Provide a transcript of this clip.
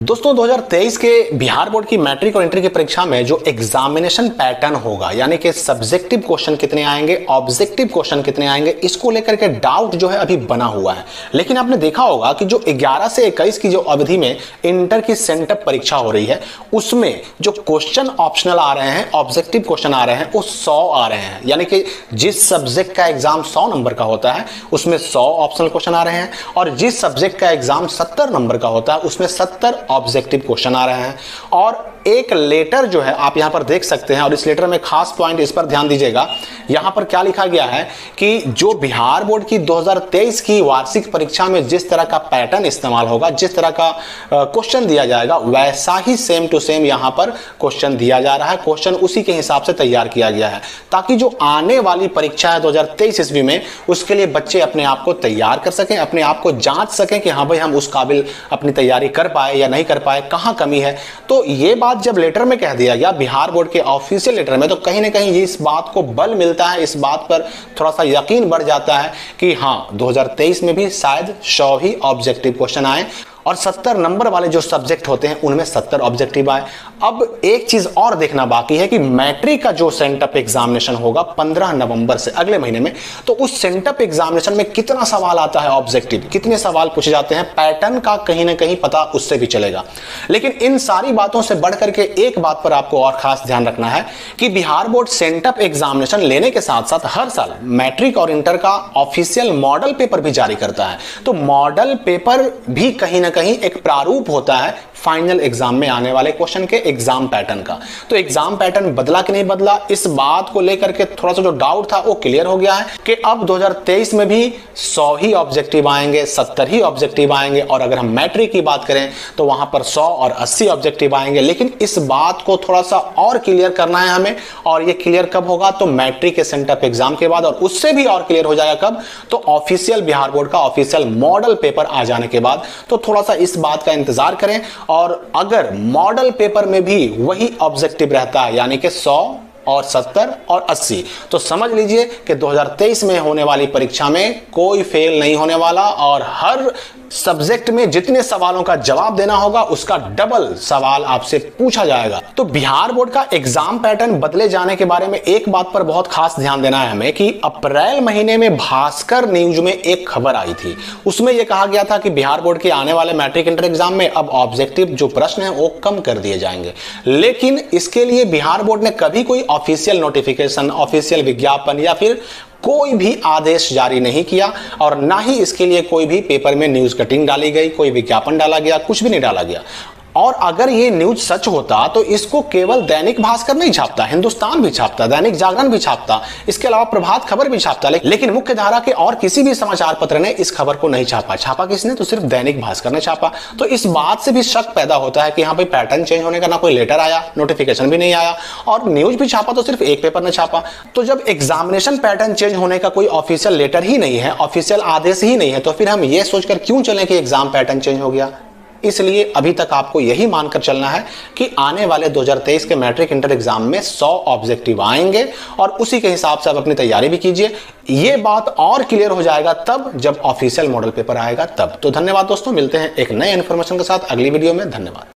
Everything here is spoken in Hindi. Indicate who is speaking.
Speaker 1: दोस्तों 2023 के बिहार बोर्ड की मैट्रिक और इंटर की परीक्षा में जो एग्जामिनेशन पैटर्न होगा, यानी कि सब्जेक्टिव क्वेश्चन कितने आएंगे, ऑब्जेक्टिव क्वेश्चन कितने आएंगे, इसको लेकर के डाउट जो है अभी बना हुआ है। लेकिन आपने देखा होगा कि जो 11 से 21 की जो अवधि में इंटर की सेंटअप परीक्षा हो रही है, उसमें जो क्वेश्चन ऑप्शनल आ रहे हैं, ऑब्जेक्टिव क्वेश्चन आ रहे हैं, वो 100 आ रहे हैं। यानी कि जिस सब्जेक्ट का एग्जाम 100 नंबर का होता है उसमें 100 ऑप्शनल क्वेश्चन आ रहे हैं, और जिस सब्जेक्ट का एग्जाम 70 नंबर का होता है उसमें 70 ऑब्जेक्टिव क्वेश्चन आ रहे हैं। और एक लेटर जो है आप यहां पर देख सकते हैं, और इस लेटर में खास पॉइंट इस पर ध्यान दीजिएगा। यहां पर क्या लिखा गया है कि जो बिहार बोर्ड की 2023 की वार्षिक परीक्षा में जिस तरह का पैटर्न इस्तेमाल होगा, जिस तरह का क्वेश्चन दिया जाएगा, वैसा ही सेम टू सेम यहां पर क्वेश्चन दिया जा रहा है। क्वेश्चन उसी के हिसाब से तैयार किया गया है, ताकि जो आने वाली परीक्षा है 2023 ईस्वी में, उसके लिए बच्चे अपने आप को तैयार कर सकें, अपने आप को जांच सकें कि हाँ भाई हम उस काबिल अपनी तैयारी कर पाए या नहीं कर पाए, कहां कमी है। तो ये बात जब लेटर में कह दिया गया, बिहार बोर्ड के ऑफिशियल लेटर में, तो कहीं ना कहीं इस बात को बल मिलता है, इस बात पर थोड़ा सा यकीन बढ़ जाता है कि हाँ 2023 में भी शायद 100 ही ऑब्जेक्टिव क्वेश्चन आए, और 70 नंबर वाले जो सब्जेक्ट होते हैं उनमें 70 ऑब्जेक्टिव आए। अब एक चीज और देखना बाकी है कि मैट्रिक का जो सेंटअप एग्जामिनेशन होगा 15 नवंबर से, अगले महीने में, तो उस सेंटअप एग्जामिनेशन में कितना सवाल आता है ऑब्जेक्टिव, कितने सवाल पूछे जाते हैं, पैटर्न का कहीं ना कहीं पता उससे भी चलेगा। लेकिन इन सारी बातों से बढ़ करके एक बात पर आपको और खास ध्यान रखना है कि बिहार बोर्ड सेंटअप एग्जामिनेशन लेने के साथ साथ हर साल मैट्रिक और इंटर का ऑफिशियल मॉडल पेपर भी जारी करता है। तो मॉडल पेपर भी कहीं ना कहीं एक प्रारूप होता है फाइनल एग्जाम में आने वाले क्वेश्चन के एग्जाम पैटर्न का। तो एग्जाम पैटर्न बदला कि नहीं बदला, इस बात को लेकर के थोड़ा सा जो डाउट था वो क्लियर हो गया है कि अब 2023 में भी 100 ही ऑब्जेक्टिव आएंगे, 70 ही ऑब्जेक्टिव आएंगे, और अगर हम मैट्रिक की बात करें तो वहां पर 100 और 80 ऑब्जेक्टिव आएंगे। लेकिन इस बात को थोड़ा सा और क्लियर करना है हमें, और ये क्लियर कब होगा, तो मैट्रिक के सेंटअप एग्जाम के बाद, और उससे भी और क्लियर हो जाएगा कब, तो ऑफिशियल बिहार बोर्ड का ऑफिशियल मॉडल पेपर आ जाने के बाद। तो थोड़ा सा इस बात का इंतजार करें, और अगर मॉडल पेपर में भी वही ऑब्जेक्टिव रहता है, यानी कि 100 और 70 और 80, तो समझ लीजिए कि 2023 में होने वाली परीक्षा में कोई फेल नहीं होने वाला, और हर सब्जेक्ट में जितने सवालों का जवाब देना होगा उसका डबल सवाल आपसे पूछा जाएगा। तो बिहार बोर्ड का एग्जाम पैटर्न बदले जाने के बारे में एक बात पर बहुत खास ध्यान देना है हमें कि अप्रैल महीने में भास्कर न्यूज में एक खबर आई थी, उसमें यह कहा गया था कि बिहार बोर्ड के आने वाले मैट्रिक इंटर एग्जाम में अब ऑब्जेक्टिव जो प्रश्न है वो कम कर दिए जाएंगे। लेकिन इसके लिए बिहार बोर्ड ने कभी कोई ऑफिशियल नोटिफिकेशन, ऑफिशियल विज्ञापन या फिर कोई भी आदेश जारी नहीं किया, और ना ही इसके लिए कोई भी पेपर में न्यूज कटिंग डाली गई, कोई विज्ञापन डाला गया, कुछ भी नहीं डाला गया। और अगर ये न्यूज सच होता तो इसको केवल दैनिक भास्कर नहीं छापता, हिंदुस्तान भी छापता, दैनिक जागरण भी छापता, इसके अलावा प्रभात खबर भी छापता। लेकिन मुख्य धारा के और किसी भी समाचार पत्र ने इस खबर को नहीं छापा। छापा किसने, तो सिर्फ दैनिक भास्कर ने छापा। तो इस बात से भी शक पैदा होता है कि हाँ भाई पैटर्न चेंज होने का ना कोई लेटर आया, नोटिफिकेशन भी नहीं आया, और न्यूज भी छापा तो सिर्फ एक पेपर ने छापा। तो जब एग्जामिनेशन पैटर्न चेंज होने का कोई ऑफिशियल लेटर ही नहीं है, ऑफिशियल आदेश ही नहीं है, तो फिर हम ये सोचकर क्यों चलें कि एग्जाम पैटर्न चेंज हो गया। इसलिए अभी तक आपको यही मानकर चलना है कि आने वाले 2023 के मैट्रिक इंटर एग्जाम में 100 ऑब्जेक्टिव आएंगे, और उसी के हिसाब से आप अपनी तैयारी भी कीजिए। यह बात और क्लियर हो जाएगा तब जब ऑफिशियल मॉडल पेपर आएगा तब। तो धन्यवाद दोस्तों, मिलते हैं एक नए इंफॉर्मेशन के साथ अगली वीडियो में। धन्यवाद।